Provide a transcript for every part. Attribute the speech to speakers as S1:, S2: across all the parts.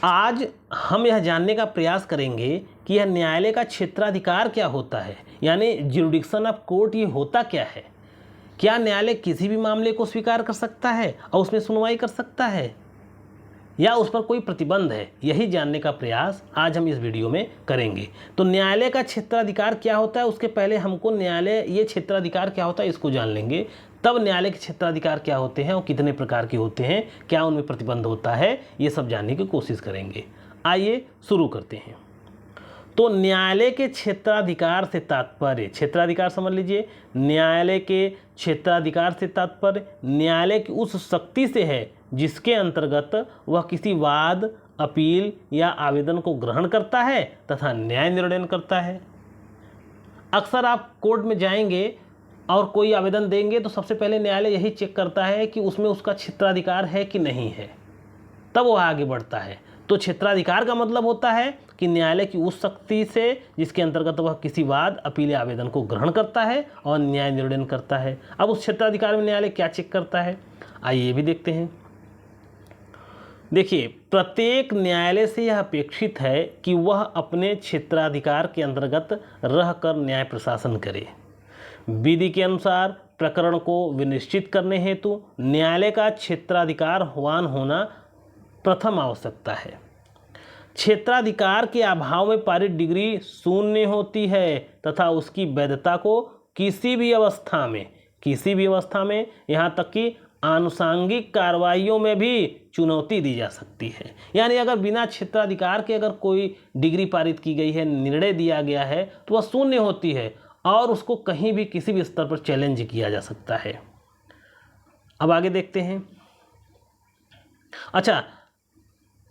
S1: आज हम यह जानने का प्रयास करेंगे कि यह न्यायालय का क्षेत्राधिकार क्या होता है, यानी ज्यूरिडिक्शन ऑफ कोर्ट ये होता क्या है। क्या न्यायालय किसी भी मामले को स्वीकार कर सकता है और उसमें सुनवाई कर सकता है, या उस पर कोई प्रतिबंध है? यही जानने का प्रयास आज हम इस वीडियो में करेंगे। तो न्यायालय का क्षेत्राधिकार क्या होता है, उसके पहले हमको न्यायालय ये क्षेत्राधिकार क्या होता है इसको जान लेंगे, तब न्यायालय के क्षेत्राधिकार क्या होते हैं और कितने प्रकार के होते हैं, क्या उनमें प्रतिबंध होता है, ये सब जानने की कोशिश करेंगे। आइए शुरू करते हैं। तो न्यायालय के क्षेत्राधिकार से तात्पर्य, क्षेत्राधिकार समझ लीजिए, न्यायालय के क्षेत्राधिकार से तात्पर्य न्यायालय की उस शक्ति से है जिसके अंतर्गत वह किसी वाद, अपील या आवेदन को ग्रहण करता है तथा न्याय निर्णय करता है। अक्सर आप कोर्ट में जाएंगे और कोई आवेदन देंगे तो सबसे पहले न्यायालय यही चेक करता है कि उसमें उसका क्षेत्राधिकार है कि नहीं है, तब वह आगे बढ़ता है। तो क्षेत्राधिकार का मतलब होता है कि न्यायालय की उस शक्ति से जिसके अंतर्गत वह किसी वाद, अपील या आवेदन को ग्रहण करता है और न्याय निर्णय करता है। अब उस क्षेत्राधिकार में न्यायालय क्या चेक करता है, आइए ये भी देखते हैं। देखिए, प्रत्येक न्यायालय से यह अपेक्षित है कि वह अपने क्षेत्राधिकार के अंतर्गत रहकर न्याय प्रशासन करे। विधि के अनुसार प्रकरण को विनिश्चित करने हेतु न्यायालय का क्षेत्राधिकारवान होना प्रथम आवश्यकता है। क्षेत्राधिकार के अभाव में पारित डिग्री शून्य होती है तथा उसकी वैधता को किसी भी अवस्था में यहाँ तक कि आनुषांगिक कार्रवाइयों में भी चुनौती दी जा सकती है। यानी अगर बिना क्षेत्राधिकार के अगर कोई डिग्री पारित की गई है, निर्णय दिया गया है, तो वह शून्य होती है और उसको कहीं भी किसी भी स्तर पर चैलेंज किया जा सकता है। अब आगे देखते हैं। अच्छा,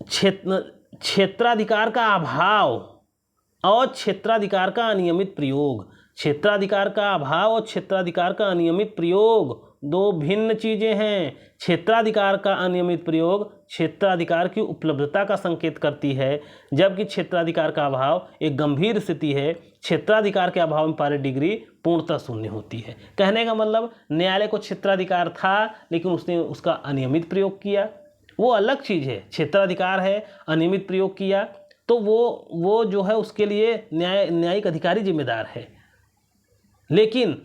S1: क्षेत्राधिकार का अभाव और क्षेत्राधिकार का अनियमित प्रयोग। क्षेत्राधिकार का अभाव और क्षेत्राधिकार का अनियमित प्रयोग दो भिन्न चीजें हैं। क्षेत्राधिकार का अनियमित प्रयोग क्षेत्राधिकार की उपलब्धता का संकेत करती है, जबकि क्षेत्राधिकार का अभाव एक गंभीर स्थिति है। क्षेत्राधिकार के अभाव में पारित डिग्री पूर्णतः शून्य होती है। कहने का मतलब न्यायालय को क्षेत्राधिकार था लेकिन उसने उसका अनियमित प्रयोग किया, वो अलग चीज़ है। क्षेत्राधिकार है, अनियमित प्रयोग किया तो वो जो है उसके लिए न्यायिक अधिकारी जिम्मेदार है। लेकिन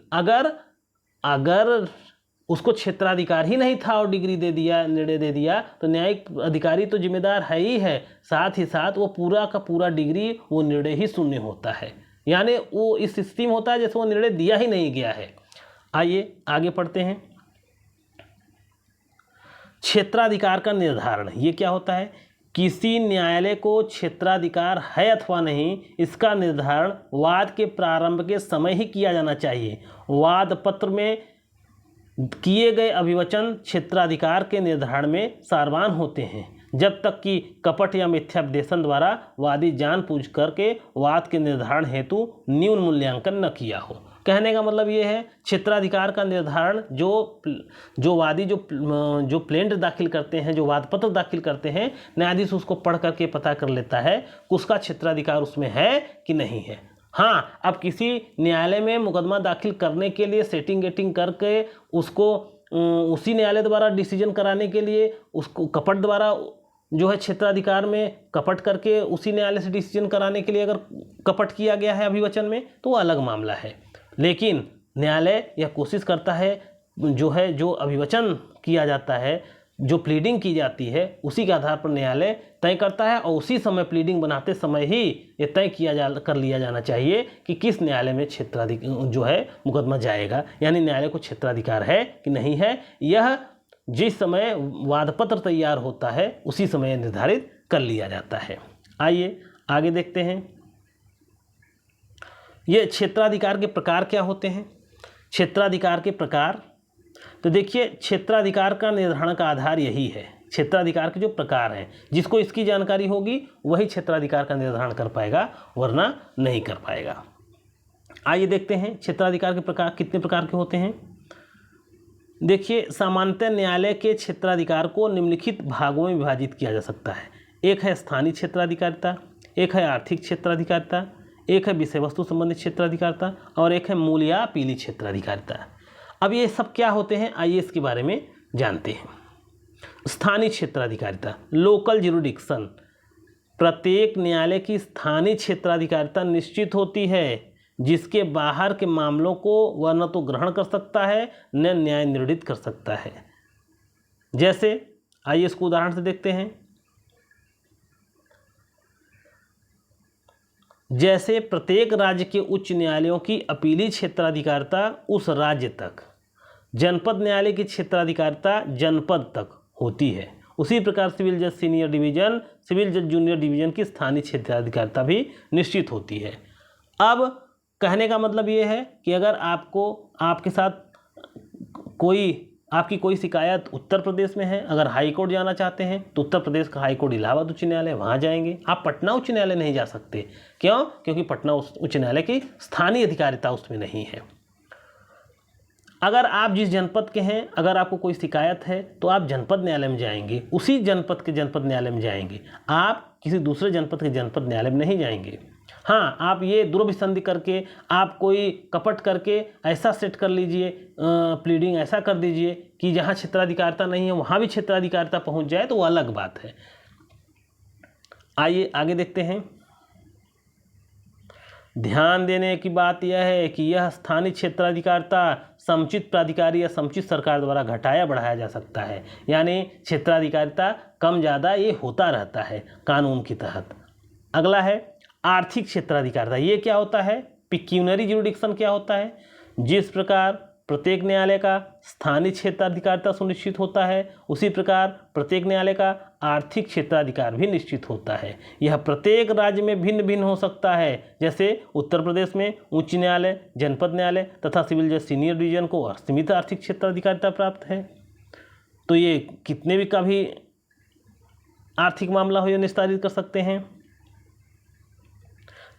S1: अगर उसको क्षेत्राधिकार ही नहीं था और डिग्री दे दिया, निर्णय दे दिया, तो न्यायिक अधिकारी तो जिम्मेदार है ही है, साथ ही साथ वो पूरा का पूरा डिग्री, वो निर्णय ही शून्य होता है। यानी वो इस स्थिति में होता है जैसे वो निर्णय दिया ही नहीं गया है। आइए आगे पढ़ते हैं। क्षेत्राधिकार का निर्धारण, ये क्या होता है? किसी न्यायालय को क्षेत्राधिकार है अथवा नहीं, इसका निर्धारण वाद के प्रारंभ के समय ही किया जाना चाहिए। वाद पत्र में किए गए अभिवचन क्षेत्राधिकार के निर्धारण में सारवान होते हैं, जब तक कि कपट या मिथ्यापदेशन द्वारा वादी जानबूझ करके वाद के निर्धारण हेतु न्यून मूल्यांकन न किया हो। कहने का मतलब ये है, क्षेत्राधिकार का निर्धारण जो वादी जो प्लेंट दाखिल करते हैं, जो वाद पत्र दाखिल करते हैं, न्यायाधीश उसको पढ़ करके पता कर लेता है कि उसका क्षेत्राधिकार उसमें है कि नहीं है। हाँ, अब किसी न्यायालय में मुकदमा दाखिल करने के लिए सेटिंग गेटिंग करके उसको उसी न्यायालय द्वारा डिसीजन कराने के लिए उसको कपट द्वारा जो है क्षेत्राधिकार में कपट करके उसी न्यायालय से डिसीजन कराने के लिए अगर कपट किया गया है अभिवचन में, तो वो अलग मामला है। लेकिन न्यायालय यह कोशिश करता है जो अभिवचन किया जाता है, जो प्लीडिंग की जाती है, उसी के आधार पर न्यायालय तय करता है और उसी समय प्लीडिंग बनाते समय ही ये तय कर लिया जाना चाहिए कि किस न्यायालय में क्षेत्राधिकार जो है मुकदमा जाएगा, यानी न्यायालय को क्षेत्राधिकार है कि नहीं है। यह जिस समय वादपत्र तैयार होता है उसी समय निर्धारित कर लिया जाता है। आइए आगे देखते हैं। ये क्षेत्राधिकार के प्रकार क्या होते हैं? क्षेत्राधिकार के प्रकार, तो देखिए, क्षेत्राधिकार का निर्धारण का आधार यही है। क्षेत्राधिकार के जो प्रकार हैं, जिसको इसकी जानकारी होगी वही क्षेत्राधिकार का निर्धारण कर पाएगा, वरना नहीं कर पाएगा। आइए देखते हैं क्षेत्राधिकार के प्रकार कितने प्रकार के होते हैं। देखिए, सामान्यतः न्यायालय के क्षेत्राधिकार को निम्नलिखित भागों में विभाजित किया जा सकता है। एक है स्थानीय क्षेत्राधिकारिता, एक है आर्थिक क्षेत्राधिकारिता, एक है विषय वस्तु संबंधित क्षेत्राधिकारिता और एक है मूल या अपीली क्षेत्राधिकारिता। अब ये सब क्या होते हैं, आइए इसके बारे में जानते हैं। स्थानीय क्षेत्राधिकारिता, लोकल ज्यूरिडिक्शन, प्रत्येक न्यायालय की स्थानीय क्षेत्राधिकारिता निश्चित होती है, जिसके बाहर के मामलों को वह न तो ग्रहण कर सकता है न न्याय निर्णित कर सकता है। जैसे आइए इसको उदाहरण से देखते हैं। जैसे प्रत्येक राज्य के उच्च न्यायालयों की अपीली क्षेत्राधिकारिता उस राज्य तक, जनपद न्यायालय की क्षेत्राधिकारिता जनपद तक होती है, उसी प्रकार सिविल जज सीनियर डिवीजन, सिविल जज जूनियर डिवीजन की स्थानीय क्षेत्राधिकारिता भी निश्चित होती है। अब कहने का मतलब ये है कि अगर आपके साथ आपकी कोई शिकायत उत्तर प्रदेश में है, अगर हाई कोर्ट जाना चाहते हैं तो उत्तर प्रदेश का हाई कोर्ट इलाहाबाद उच्च न्यायालय, वहाँ जाएंगे। आप पटना उच्च न्यायालय नहीं जा सकते। क्यों? क्योंकि पटना उच्च न्यायालय की स्थानीय अधिकारिता उसमें नहीं है। अगर आप जिस जनपद के हैं, अगर आपको कोई शिकायत है तो आप जनपद न्यायालय में जाएंगे, उसी जनपद के जनपद न्यायालय में जाएंगे, आप किसी दूसरे जनपद के जनपद न्यायालय में नहीं जाएंगे। हाँ, आप ये दुर्विसंधि करके, आप कोई कपट करके ऐसा सेट कर लीजिए, प्लीडिंग ऐसा कर दीजिए कि जहाँ क्षेत्राधिकारिता नहीं है वहाँ भी क्षेत्राधिकारिता पहुँच जाए, तो वो अलग बात है। आइए आगे देखते हैं। ध्यान देने की बात यह है कि यह स्थानीय क्षेत्राधिकारिता समुचित प्राधिकारी या समुचित सरकार द्वारा घटाया बढ़ाया जा सकता है, यानी क्षेत्राधिकारिता कम ज़्यादा ये होता रहता है कानून के तहत। अगला है आर्थिक क्षेत्राधिकारिता। ये क्या होता है? पिक्यूनरी ज्यूरिडिक्शन क्या होता है? जिस प्रकार प्रत्येक न्यायालय का स्थानीय क्षेत्राधिकारिता सुनिश्चित होता है, उसी प्रकार प्रत्येक न्यायालय का आर्थिक क्षेत्राधिकार भी निश्चित होता है। यह प्रत्येक राज्य में भिन्न भिन्न हो सकता है। जैसे उत्तर प्रदेश में उच्च न्यायालय, जनपद न्यायालय तथा सिविल जज सीनियर डिवीजन को सीमित आर्थिक क्षेत्राधिकारिता प्राप्त है। तो ये कितने भी का भी आर्थिक मामला हो, ये निस्तारित कर सकते हैं।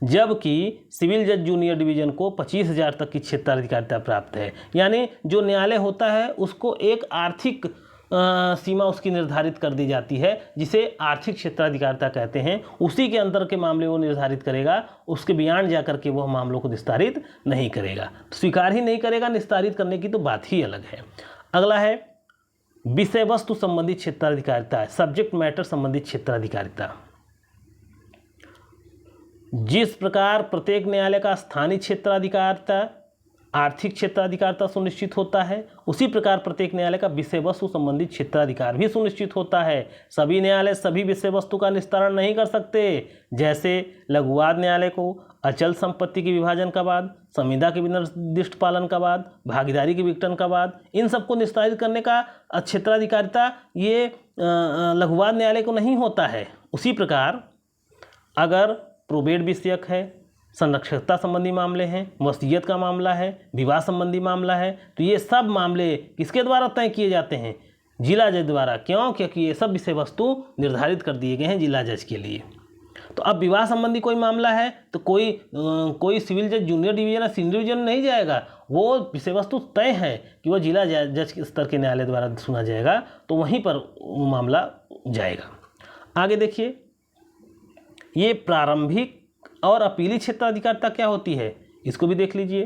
S1: जबकि सिविल जज जूनियर डिवीजन को 25,000 तक की क्षेत्राधिकारिता प्राप्त है। यानी जो न्यायालय होता है उसको एक आर्थिक सीमा उसकी निर्धारित कर दी जाती है, जिसे आर्थिक क्षेत्राधिकारिता कहते हैं। उसी के अंदर के मामले वो निर्धारित करेगा, उसके बियॉन्ड जा करके वह मामलों को निस्तारित नहीं करेगा, स्वीकार ही नहीं करेगा। निस्तारित करने की तो बात ही अलग है। अगला है विषय वस्तु संबंधित क्षेत्राधिकारिता, सब्जेक्ट मैटर संबंधित क्षेत्राधिकारिता। जिस प्रकार प्रत्येक न्यायालय का स्थानीय क्षेत्राधिकारिता आर्थिक क्षेत्राधिकारिता सुनिश्चित होता है, उसी प्रकार प्रत्येक न्यायालय का विषय वस्तु संबंधित क्षेत्राधिकार भी सुनिश्चित होता है। सभी न्यायालय सभी विषय वस्तु का निस्तारण नहीं कर सकते। जैसे लघुवाद न्यायालय को अचल संपत्ति के विभाजन का वाद, संविदा के निर्दिष्ट पालन का वाद, भागीदारी के विघटन का वाद, इन सबको निस्तारित करने का क्षेत्राधिकारिता ये लघुवाद न्यायालय को नहीं होता है। उसी प्रकार अगर प्रोबेट विषयक है, संरक्षकता संबंधी मामले हैं, वसीयत का मामला है, विवाह संबंधी मामला है, तो ये सब मामले किसके द्वारा तय किए जाते हैं? जिला जज द्वारा। क्यों? क्योंकि ये सब विषय वस्तु निर्धारित कर दिए गए हैं जिला जज के लिए। तो अब विवाह संबंधी कोई मामला है तो कोई सिविल जज जूनियर डिवीजन या सीनियर डिवीजन नहीं जाएगा, वो विषय वस्तु तय है कि वह जिला जज के स्तर के न्यायालय द्वारा सुना जाएगा, तो वहीं पर वो मामला जाएगा। आगे देखिए, ये प्रारंभिक और अपीली क्षेत्राधिकारिता क्या होती है, इसको भी देख लीजिए।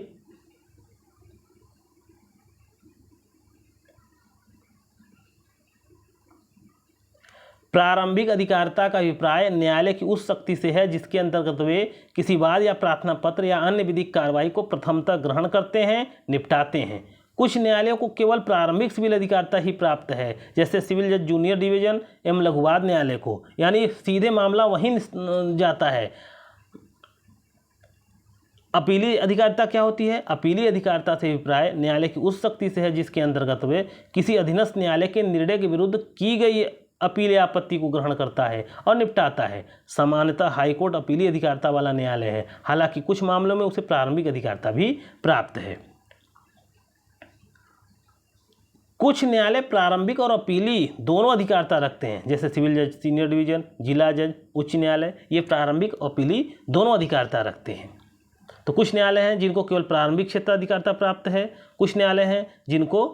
S1: प्रारंभिक अधिकारिता का अभिप्राय न्यायालय की उस शक्ति से है जिसके अंतर्गत वे किसी वाद या प्रार्थना पत्र या अन्य विधिक कार्रवाई को प्रथमतः ग्रहण करते हैं, निपटाते हैं। कुछ न्यायालयों को केवल प्रारंभिक सिविल अधिकारिता ही प्राप्त है, जैसे सिविल जज जूनियर डिवीजन एवं लघुवाद न्यायालय को, यानी सीधे मामला वहीं जाता है। अपीली अधिकारिता क्या होती है? अपीली अधिकारिता से अभिप्राय न्यायालय की उस शक्ति से है जिसके अंतर्गत वे किसी अधीनस्थ न्यायालय के निर्णय के विरुद्ध की गई अपील या आपत्ति को ग्रहण करता है और निपटाता है। सामान्यतः हाईकोर्ट अपीली अधिकारिता वाला न्यायालय है, हालांकि कुछ मामलों में उसे प्रारंभिक अधिकारिता भी प्राप्त है। कुछ न्यायालय प्रारंभिक और अपीली दोनों अधिकारिता रखते हैं, जैसे सिविल जज सीनियर डिवीजन, जिला जज, उच्च न्यायालय, ये प्रारंभिक और अपीली दोनों अधिकारिता रखते हैं। तो कुछ न्यायालय हैं जिनको केवल प्रारंभिक क्षेत्राधिकारिता प्राप्त है, कुछ न्यायालय हैं जिनको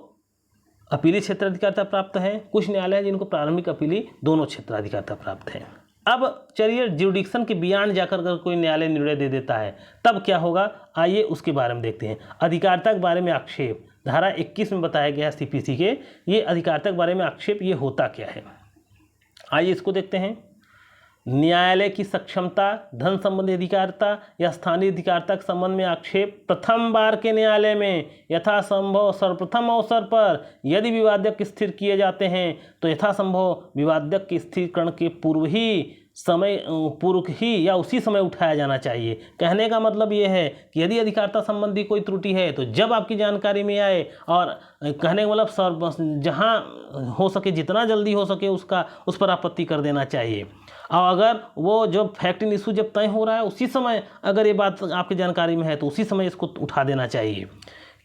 S1: अपीली क्षेत्राधिकारिता प्राप्त है, कुछ न्यायालय हैं जिनको प्रारंभिक अपीली दोनों क्षेत्राधिकारिता प्राप्त है। अब चलिए, ज्यूरिडिक्शन के बियॉन्ड जाकर अगर कोई न्यायालय निर्णय दे देता है तब क्या होगा, आइए उसके बारे में देखते हैं। अधिकारिता के बारे में आक्षेप, धारा 21 में बताया गया है सीपीसी के, ये अधिकारिता के बारे में आक्षेप ये होता क्या है, आइए इसको देखते हैं। न्यायालय की सक्षमता, धन संबंधी अधिकारिता या स्थानीय अधिकारिता के संबंध में आक्षेप प्रथम बार के न्यायालय में यथासंभव सर्वप्रथम अवसर पर यदि विवादक स्थिर किए जाते हैं तो यथासंभव विवादक के स्थिरीकरण के पूर्व ही या उसी समय उठाया जाना चाहिए। कहने का मतलब ये है कि यदि अधिकारिता संबंधी कोई त्रुटि है तो जब आपकी जानकारी में आए, और कहने का मतलब जहाँ हो सके जितना जल्दी हो सके उस पर आपत्ति कर देना चाहिए। और अगर वो जब फैक्ट इन इशू जब तय हो रहा है उसी समय अगर ये बात आपकी जानकारी में है तो उसी समय इसको उठा देना चाहिए।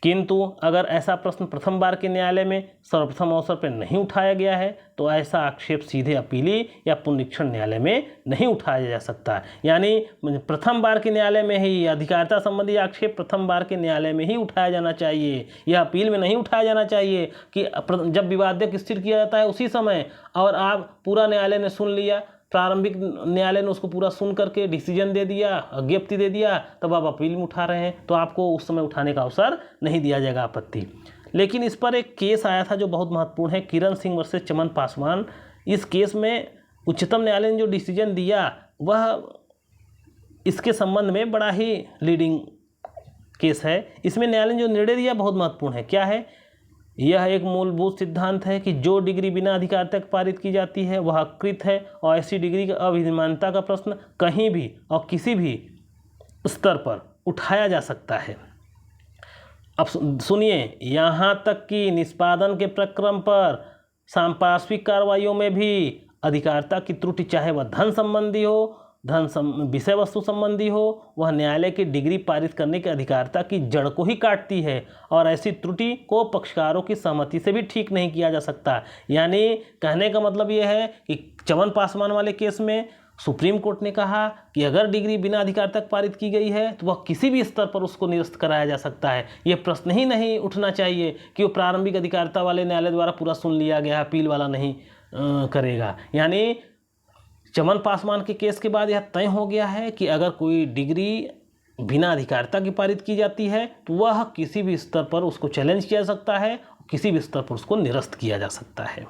S1: किंतु अगर ऐसा प्रश्न प्रथम बार के न्यायालय में सर्वप्रथम अवसर पर नहीं उठाया गया है तो ऐसा आक्षेप सीधे अपीली या पुनरीक्षण न्यायालय में नहीं उठाया जा सकता। यानी प्रथम बार के न्यायालय में ही अधिकारिता संबंधी आक्षेप प्रथम बार के न्यायालय में ही उठाया जाना चाहिए, यह अपील में नहीं उठाया जाना चाहिए कि जब विवादक स्थिर किया जाता है उसी समय, और आप पूरा न्यायालय ने सुन लिया, प्रारंभिक न्यायालय ने उसको पूरा सुन करके डिसीजन दे दिया, ज्ञप्ति दे दिया, तब आप अपील में उठा रहे हैं तो आपको उस समय उठाने का अवसर नहीं दिया जाएगा आपत्ति। लेकिन इस पर एक केस आया था जो बहुत महत्वपूर्ण है, किरण सिंह वर्सेस चमन पासवान। इस केस में उच्चतम न्यायालय ने जो डिसीजन दिया वह इसके संबंध में बड़ा ही लीडिंग केस है। इसमें न्यायालय ने जो निर्णय दिया बहुत महत्वपूर्ण है। क्या है? यह एक मूलभूत सिद्धांत है कि जो डिग्री बिना अधिकारिता के पारित की जाती है वह अकृत है, और ऐसी डिग्री की अविधिमानता का प्रश्न कहीं भी और किसी भी स्तर पर उठाया जा सकता है। अब सुनिए, यहाँ तक कि निष्पादन के प्रक्रम पर सांपार्श्विक कार्रवाइयों में भी अधिकारिता की त्रुटि, चाहे वह धन संबंधी हो, विषय वस्तु संबंधी हो, वह न्यायालय की डिग्री पारित करने की अधिकारिता की जड़ को ही काटती है, और ऐसी त्रुटि को पक्षकारों की सहमति से भी ठीक नहीं किया जा सकता। यानी कहने का मतलब यह है कि चमन पासवान वाले केस में सुप्रीम कोर्ट ने कहा कि अगर डिग्री बिना अधिकारिता पारित की गई है तो वह किसी भी स्तर पर उसको निरस्त कराया जा सकता है। यह प्रश्न ही नहीं उठना चाहिए कि वो प्रारंभिक अधिकारिता वाले न्यायालय द्वारा पूरा सुन लिया गया, अपील वाला नहीं करेगा। यानी चमन पासवान के केस के बाद यह तय हो गया है कि अगर कोई डिग्री बिना अधिकारिता की पारित की जाती है तो वह किसी भी स्तर पर उसको चैलेंज किया जा सकता है, किसी भी स्तर पर उसको निरस्त किया जा सकता है।